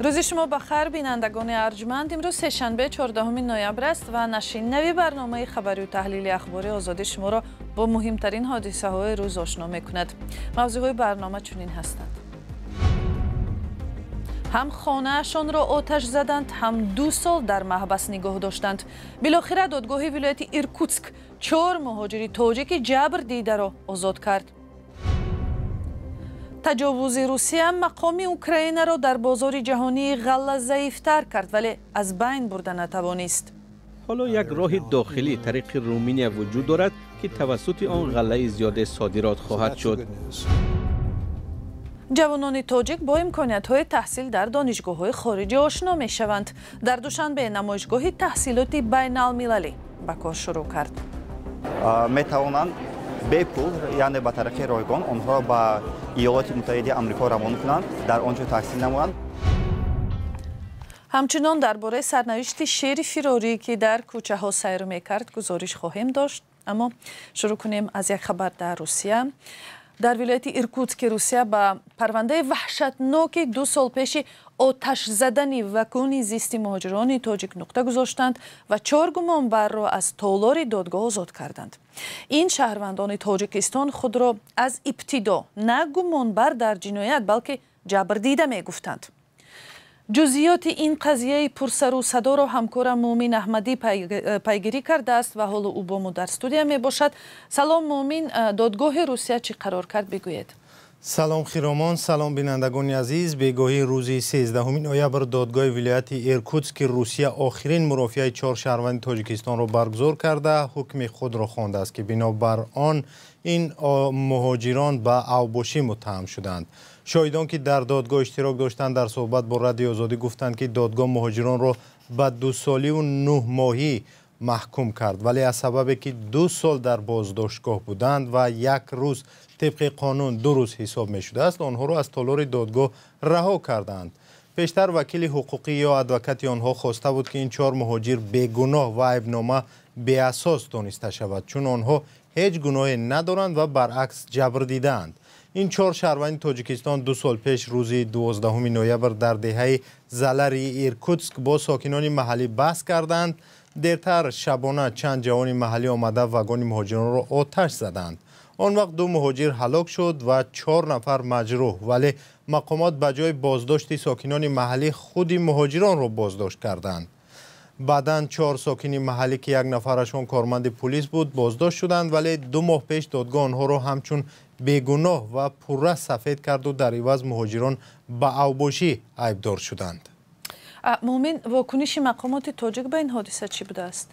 روز شما بخیر بینندگان ارجمند. امروز سه‌شنبه 14 نوامبر است و نشین‌نوی برنامه خبری و تحلیل اخباری آزادی شما را با مهمترین حادثه‌های روز آشنا می‌کند. موضوعهای برنامه چنین هستند: هم خانه‌شان را آتش زدند، هم 2 سال در محبس نگاه داشتند. بالاخره دادگاه ولایت ایرکوتسک 4 مهاجر تاجیک جبر دیده را آزاد کرد. تجاوز روسیه مقام اوکراین را در بازار جهانی غله ضعیفتر کرد، ولی از بین برده نتوانست. حالا یک راه داخلی طریق رومانیا وجود دارد که توسط آن غله زیاد صادرات خواهد شد. جوانان تاجیک با امکانیت‌های تحصیل در دانشگاه‌های خارجی آشنا می‌شوند. در دوشنبه نمایشگاه تحصیلات بین‌المللی به کار شروع کرد. می‌توانند به پول یعنی با طریق رایگان آنها به ایالات متحده آمریکا روانه کنند، در آنجا تحصیل نمایند. همچنان درباره سرنوشت شیر فراری که در کوچه‌ها سیر می‌کرد گزارش خواهیم داشت، اما شروع کنیم از یک خبر در روسیه. در ولایت ایرکوتسک روسیه به پرونده وحشتناک 2 سال پیش آتش زدن وکون زیست مهاجران تاجیک نقطه گذاشتند و 4 گمانبر را از تالار دادگاه آزاد کردند. این شهروندان تاجیکستان خود را از ابتدا نه گمانبر در جنایت بلکه جبر دیده می گفتند. جزئیات این قضیه پرسر و صدا را همکارم مومین احمدی پیگیری کرده است و حالا او با ما در استودیو می باشد. سلام مومین، دادگاه روسیه چی قرار کرد بگوید؟ سلام خیرامان، سلام بینندگان عزیز. بگاهی روز 13 نوامبر دادگاه ولایت ایرکوتسک روسیه آخرین مرافعه 4 شهروند تاجیکستان را برگزار کرده حکم خود را خوانده است که بنابر آن این مهاجران به اوباشی متهم شدند. شاهدان که در دادگاه اشتراک داشتند در صحبت با رادیو آزادی گفتند که دادگاه مهاجران را به 2 سالی و 9 ماهی محکوم کرد، ولی از سببی که 2 سال در بازداشتگاه بودند و 1 روز طبق قانون 2 روز حساب می شده است، آنها را از تالار دادگاه رها کردند. پیشتر وکیل حقوقی یا ادوکات آنها خواسته بود که این 4 مهاجر بیگناه و عیبنامه بی اساس دانسته شود، چون آنها هیچ گناهی ندارند و برعکس جبر دیدند. این 4 شهروند تاجیکستان 2 سال پیش روز 12 نوامبر در دهه زلر ایرکوتسک با ساکنان محلی بحث کردند. دیرتر شبانه چند جوان محلی آمده واگن مهاجران را آتش زدند. آن وقت 2 مهاجر هلاک شد و 4 نفر مجروح، ولی مقامات به جای بازداشت ساکنان محلی خود مهاجران را بازداشت کردند. بعداً 4 ساکن محلی که 1 نفرشان کارمند پلیس بود بازداشت شدند، ولی 2 ماه پیش دادگاه آنها را همچون بیگناه و پرره سفید کرد و در عوض مهاجران به اوباشی عیبدار شدند. مومن، واکنش مقامات تاجیک به این حادثه چی بوده است؟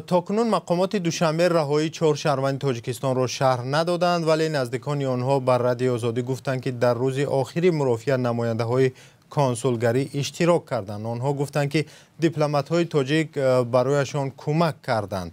تاکنون مقامات دوشنبه رهایی 4 شهروند تاجیکستان را شرح ندادند، ولی نزدیکان آنها بر رادیو آزادی گفتند که در روز آخری مرافعه نماینده های کنسولگری اشتراک کردند. آنها گفتند که دیپلمات های تاجیک برایشان کمک کردند.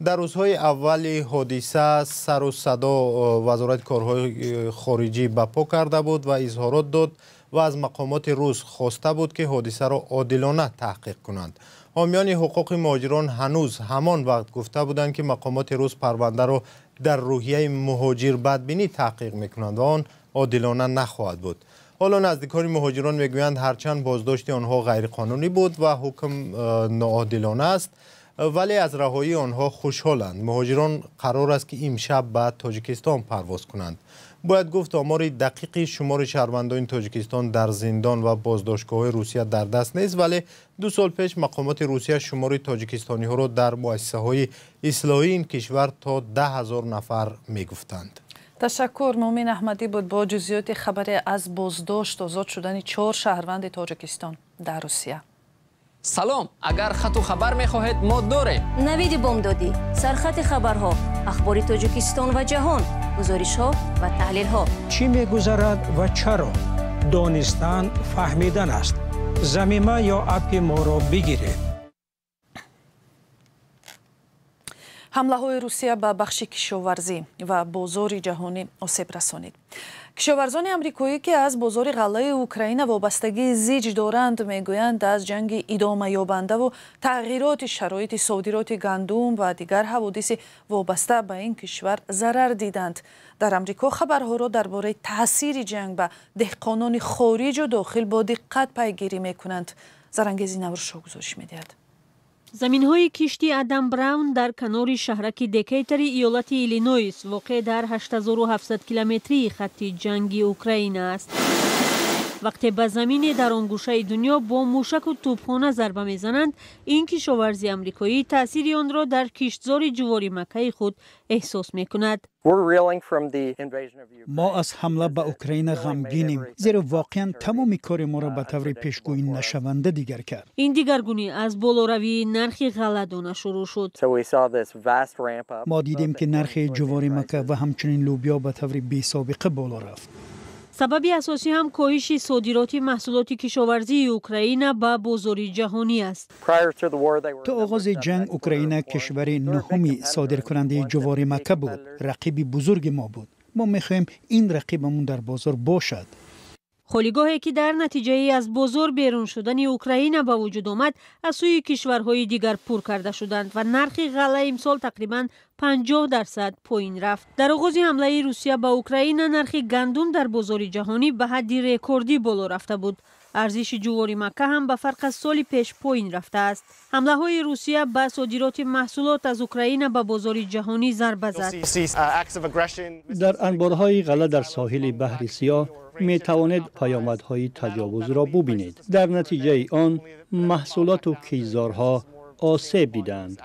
در روزهای اول حادثه سر و صدا وزارت کارهای خارجی بپا کرده بود و اظهارات داد و از مقامات روس خواسته بود که حادثه را عادلانه تحقیق کنند. حامیان حقوق مهاجران هنوز همان وقت گفته بودند که مقامات روس پرونده را در روحیه مهاجر بدبینی تحقیق میکنند و آن عادلانه نخواهد بود. حالا نزدیکان مهاجران میگویند هرچند بازداشت آنها غیرقانونی بود و حکم ناعادلانه است، ولی از رهایی آنها خوشحالند. مهاجران قرار است که امشب به تاجیکستان پرواز کنند. باید گفت آمار دقیقی شمار شهروندان تاجیکستان در زندان و بازداشتگاه روسیه در دست نیست، ولی 2 سال پیش مقامات روسیه شمار تاجیکستانی ها را در مؤسسه های اصلاحی این کشور تا 10,000 نفر می گفتند. تشکر. مومین احمدی بود با جزئیات خبری از بازداشت آزاد شدن 4 شهروند تاجیکستان در روسیه. سلام، اگر خط و خبر می‌خواهید ما داریم. نوید بامدادی، سرخط خبرها، اخبار تاجیکستان و جهان، گزارش‌ها و تحلیل‌ها. چی می‌گذرد و چرا؟ دانستن فهمیدن است. ضمیمه یا اپ ما را بگیرید. حمله های روسیه به بخش کشاورزی و بازار جهانی آسیب رسانید. کشاورزان آمریکایی که از بازار غله اوکراین وابستگی زیج دارند میگویند از جنگ ادامه یابنده و تغییرات شرایط صادرات گندم و دیگر حوادث وابسته به این کشور ضرر دیدند. در آمریکا خبرها را درباره تاثیر جنگ به دهقانان خارج و داخل با دقت پیگیری میکنند. زرنگزی نورشا گزارش میدهد. زمین‌های کشتی ادم براون در کنار شهرک دیکیتری ایالت ایلینویس واقع در 8700 کیلومتری خط جنگی اوکراین است. وقتی به زمین در آن گوشه دنیا با موشک و توپخانه ضربه میزنند، این کشاورزی آمریکایی تأثیر آن را در کشتزار جواری مکه خود احساس میکند. ما از حمله به اوکراین غمگینیم، زیرا واقعا تمام کار ما را به طور پیشگویی نشونده دیگر کرد. این دیگرگونی از بالاروی نرخ غله‌دانه شروع شد. ما دیدیم که نرخ جواری مکه و همچنین لوبیا به طور بی‌سابقه بالا رفت. سبب اساسی هم کاهش صادرات محصولات کشاورزی اوکراین به بازار جهانی است. تا آغاز جنگ اوکراین کشور نهمی صادرکننده جوار مکه بود. رقیب بزرگ ما بود. ما می‌خواهیم این رقیبمون در بازار باشد. خالیگاهی که در نتیجه از بازار بیرون شدن اوکراین به وجود آمد، از سوی کشورهای دیگر پر کرده شدند و نرخ غله امسال تقریباً 50% پایین رفت. در آغاز حمله روسیه به اوکراین، نرخ گندم در بازار جهانی به حد رکوردی بالا رفته بود. ارزش جوار مکه هم به فرق از سال پیش پایین رفته است. حمله های روسیه به صادرات محصولات از اوکراین به بازار جهانی ضربه زد. در انبارهای غله در ساحل بحر سیاه می توانید پیامدهای تجاوز را ببینید. در نتیجه آن محصولات و کیزارها آسیب دیدند.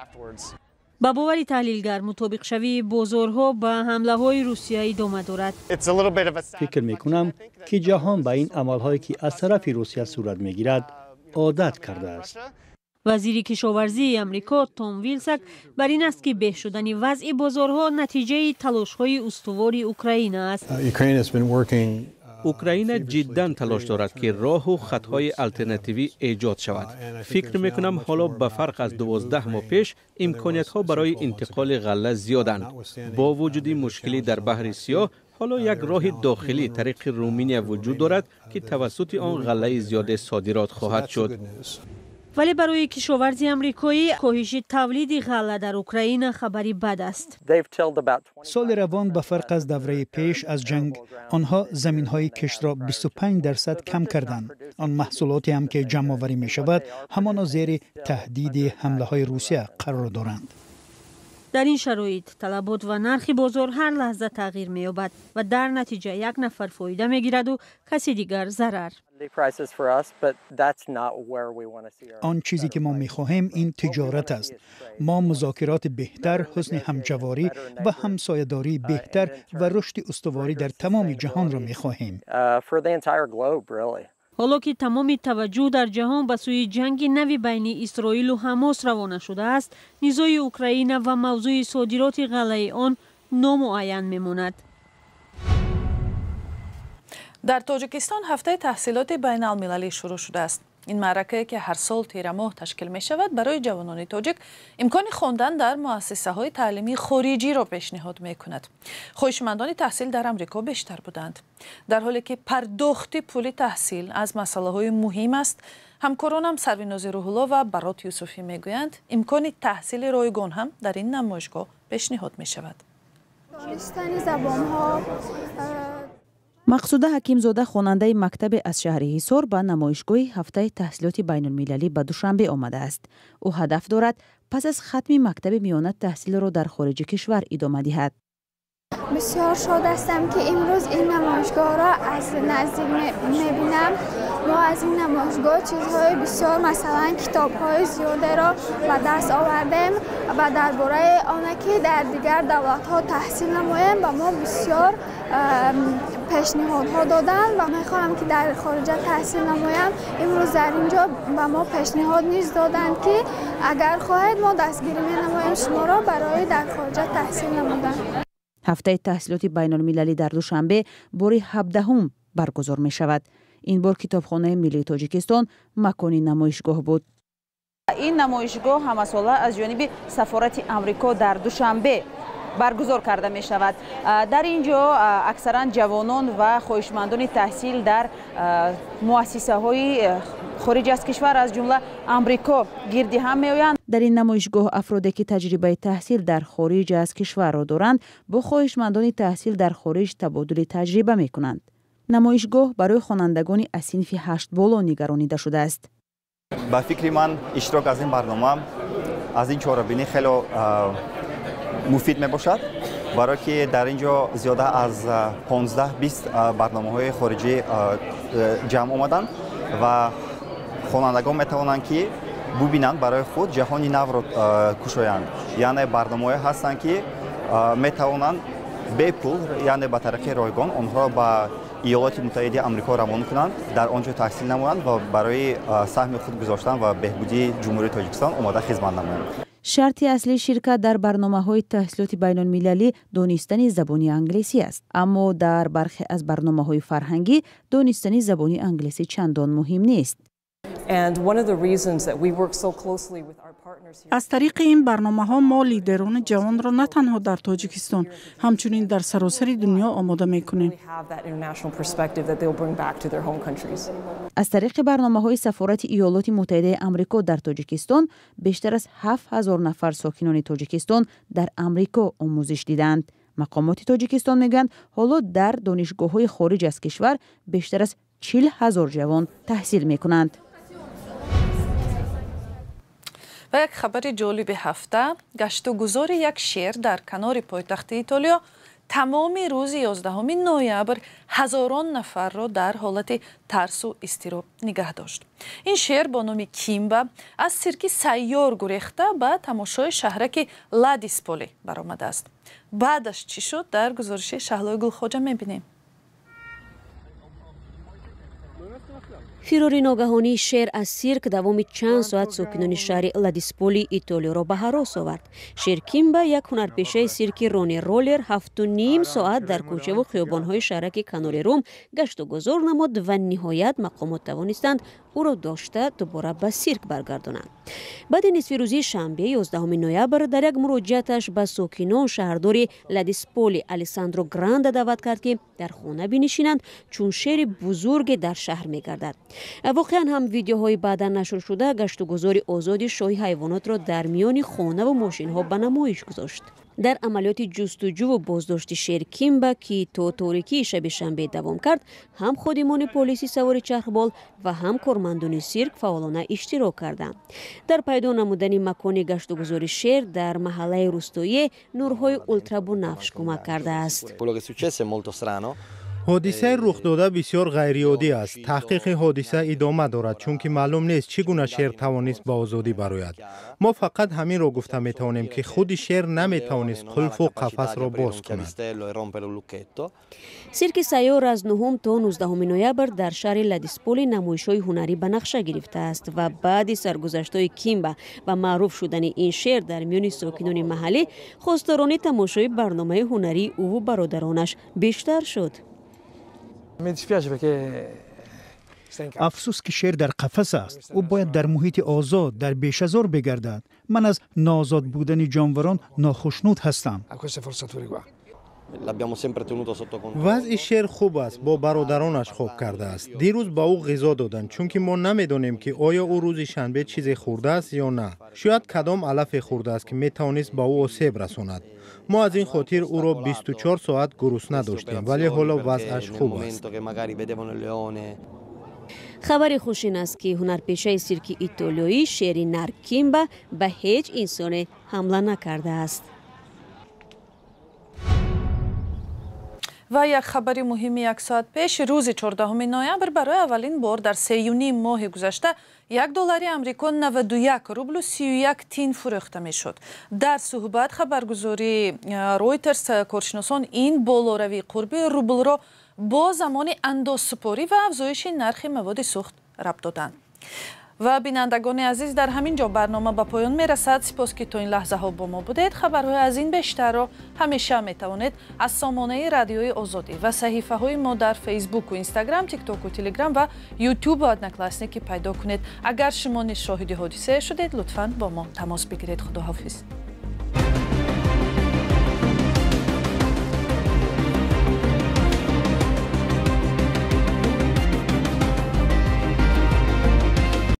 با باور تحلیلگر، مطابق شوی بازارها به حمله های روسیه ادامه دارد. فکر می کنم که جهان به این عملهایی که از طرف روسیه صورت می گیرد عادت کرده است. وزیر کشاورزی امریکا توم ویلساک بر این است که بهبود شدن وضع بازارها نتیجه تلاش‌های استوار اوکراین است. اوکراین جدا تلاش دارد که راه و خطهای الटरनेटिवی ایجاد شود. فکر میکنم حالا به فرق از 12 ماه پیش امکانیت ها برای انتقال غله زیادند. با وجود مشکلی در بحر سیاه، حالا یک راه داخلی طریق رومانیا وجود دارد که توسط آن غله زیاد صادرات خواهد شد. ولی برای کشاورزی آمریکایی کاهش تولید غله در اوکراین خبری بد است. سال روان به فرق از دوره پیش از جنگ، آنها زمین‌های کشت را 25% کم کردند. آن محصولاتی هم که جمع آوری می شود، همانا زیر تهدید حمله های روسیه قرار دارند. در این شرایط طلبات و نرخ بازار هر لحظه تغییر می‌یابد و در نتیجه یک نفر فایده می‌گیرد و کسی دیگر ضرر. آن چیزی که ما می‌خواهیم این تجارت است. ما مذاکرات بهتر، حسن همجواری و همسایه‌داری بهتر و رشد استواری در تمام جهان را می‌خواهیم. حالا که تمام توجه در جهان به سوی جنگ نوی بین اسرائیل و حماس روانه شده است، نزاع اوکراین و موضوع صادرات غله آن نامعین میماند. در تاجیکستان هفته تحصیلات بین المللی شروع شده است. این معرکه که هر سال تیر ماه تشکیل می شود برای جوانان تاجیک امکان خواندن در مؤسسه های تعلیمی خارجی را پیشنهاد می کند. خواهشمندان تحصیل در امریکا بیشتر بودند. در حالی که پرداخت پول تحصیل از مسئله های مهم است، همکارانم سرویناز روح‌الله و برات یوسفی می گویند امکان تحصیل رایگان هم در این نمایشگاه پیشنهاد می شود. دانستن زبان‌ها مقصوده حکیمزاده خواننده مکتب از شهر حصار به نمایشگاه هفته تحصیلات بین المللی به دوشنبه آمده است. او هدف دارد پس از ختم مکتب میانه تحصیل را در خارج کشور ادامه دهد. بسیار شاد هستم که امروز این نمایشگاه را از نزدیک می‌بینم. ما از این نمایشگاه چیزهای بسیار مثلا کتاب‌های زیاده را به دست آوردیم و درباره آنها که در دیگر دولت‌ها تحصیل نماییم و ما بسیار پیشنهادها دادن و می‌خواهم که در خارج تحصیل نمایم. امروز در اینجا به ما پیشنهاد نیز دادند که اگر خواهید ما دستگیری می‌نماییم شما را برای در خارج تحصیل نمودن. هفته تحصیلات بین المللی در دوشنبه بار 17 برگزار می شود. این بار کتابخانه ملی تاجیکستان مکان نمایشگاه بود. این نمایشگاه همساله از جانب سفارت آمریکا در دوشنبه برگزار کرده می شود. در اینجا اکثرا جوانان و خواهشمندان تحصیل در مؤسسه های خارج از کشور از جمله آمریکا گردی هم می آیند. در این نمایشگاه افرادی که تجربه تحصیل در خارج از کشور را دارند با خواهشمندان تحصیل در خارج تبادل تجربه می کنند. نمایشگاه برای خوانندگان از صنف 8 بالا نگرانیده شده است. با فکر من اشتراک از این برنامه از این چهاربینی خیلی مفید می باشد، برای که در اینجا زیاده از 15-20 برنامه‌های خارجی جمع آمدند و خوانندگان می توانند که ببینند برای خود جهانی نو را کشایند. یعنی برنامه‌های هستند که می توانند به پول، یعنی با طریق رایگان آنها با ایالات متحده آمریکا روانه کنند، در آنجا تحصیل نمایند و برای سهم خود گذاشتن و بهبودی جمهوری تاجیکستان آماده خدمت نمایند. شرط اصلی شرکت در برنامه‌های تحصیلات بین‌المللی دانستن زبان انگلیسی است، اما در برخی از برنامه‌های فرهنگی دانستن زبان انگلیسی چندان مهم نیست. از طریق این برنامه‌ها ما لیدران جوان را نه تنها در تاجیکستان همچنین در سراسر دنیا آماده می‌کنیم. از طریق برنامه‌های سفارت ایالات متحده آمریکا در تاجیکستان بیشتر از 7000 نفر ساکنان تاجیکستان در آمریکا آموزش دیدند. مقامات تاجیکستان میگویند حالا در دانشگاه‌های خارج از کشور بیشتر از 40000 جوان تحصیل می‌کنند. و یک خبر جالب هفته، گشت و گذار یک شیر در کنار پایتخت ایتالیا تمام روز 11 نوامبر هزاران نفر را در حالت ترس و اضطراب نگه داشت. این شیر با نام کیمبا از سیرک سیار گریخته به تماشای شهرک لادیسپولی برآمده است. بعدش چی شد در گزارش شهلا گلخواجه می‌بینیم. فراری ناگهانی شیر از سیرک دوام چند ساعت ساکنان شهر لادیسپولی ایتالیا را به هراس آورد. شیر کیمبا یک هنرپیشه سیرک رونی رولر 7.5 ساعت در کوچه و خیابان‌های شهرک کنار روم گشت و گذار نمود و نهایت مقامات توانستند او را داشته دوباره به سیرک برگردانند. بعد نصف روزی شنبه 11 نوامبر در یک مراجعتش به ساکنان شهردار لادیسپولی الیساندرو گراند دعوت کرد که در خانه بنشینند چون شیر بزرگ در شهر می‌گردد. واقعا هم ویدیوهای بعدا نشر شده گشت و گذار آزاد شاهی حیوانات را در میان خانه و ماشین‌ها به نمایش گذاشت. در عملیات جستجو و بازداشت شیر کیمبا که تا تاریکی شب شنبه دوام کرد، هم خادمان پلیسی سوار چرخبال و هم کارمندان سیرک فعالانه اشتراک کردند. در پیدا نمودن مکان گشت و گذار شیر در محله روستایی نورهای اولترا بنفش کمک کرده است. حادثه رخ داده بسیار غیرعادی است. تحقیق حادثه ادامه دارد چون که معلوم نیست چگونه شیر توانست به آزادی برآید. ما فقط همین را گفته می توانیم که خود شیر نمی توانست قلف و قفس را باز کند. سیرک سیار از 9 تا 19 نوامبر در شهر لادیسپولی نمایش‌های هنری به نقشه گرفته است و بعد سرگذشت‌های کیمبا و معروف شدن این شیر در میان ساکنان محلی، خواستاران تماشای برنامه هنری او و برادرانش بیشتر شد. افسوس که شیر در قفس است. او باید در محیط آزاد در بیش‌ازار بگردد. من از نازاد بودن جانوران ناخشنود هستم. وضع شیر خوب است. با برادرانش خوب کرده است. دیروز با او غذا دادند چون که ما نمیدانیم که آیا او روز شنبه چیزی خورده است یا نه. شاید کدام علف خورده است که میتوانست با او آسیب رساند. ما از این خاطر او را 24 ساعت گرسنه داشتیم ولی حالا وضعش خوب است. خبر خوش این است که هنرپیشه سیرک ایتالیایی شیر نر کیمبا به هیچ انسان حمله نکرده است. و یک خبری مهمی 1 ساعت پیش روز 14 نوامبر برای اولین بار در 3.5 ماه گذشته $1 آمریکا 91 روبل و 31 تین فروخته می شد. در صحبت خبرگزاری رویترز کارشناسان این بالاروی قربی روبل را با زمان اندازسپاری و افزایش نرخ مواد سوخت ربط دادند. و بینندگان عزیز، در همین جا برنامه به پایان می رسد. سپاس که تا این لحظه ها با ما بودید. خبرهای از این بیشتر را همیشه می توانید از سامانه رادیوی آزادی و صحیفه های ما در فیسبوک و اینستاگرام، تیک تاک و تلگرام و یوتیوب و ادنکلاسنیکی پیدا کنید. اگر شما نیز شاهد حادثه شدید لطفاً با ما تماس بگیرید. خداحافظ.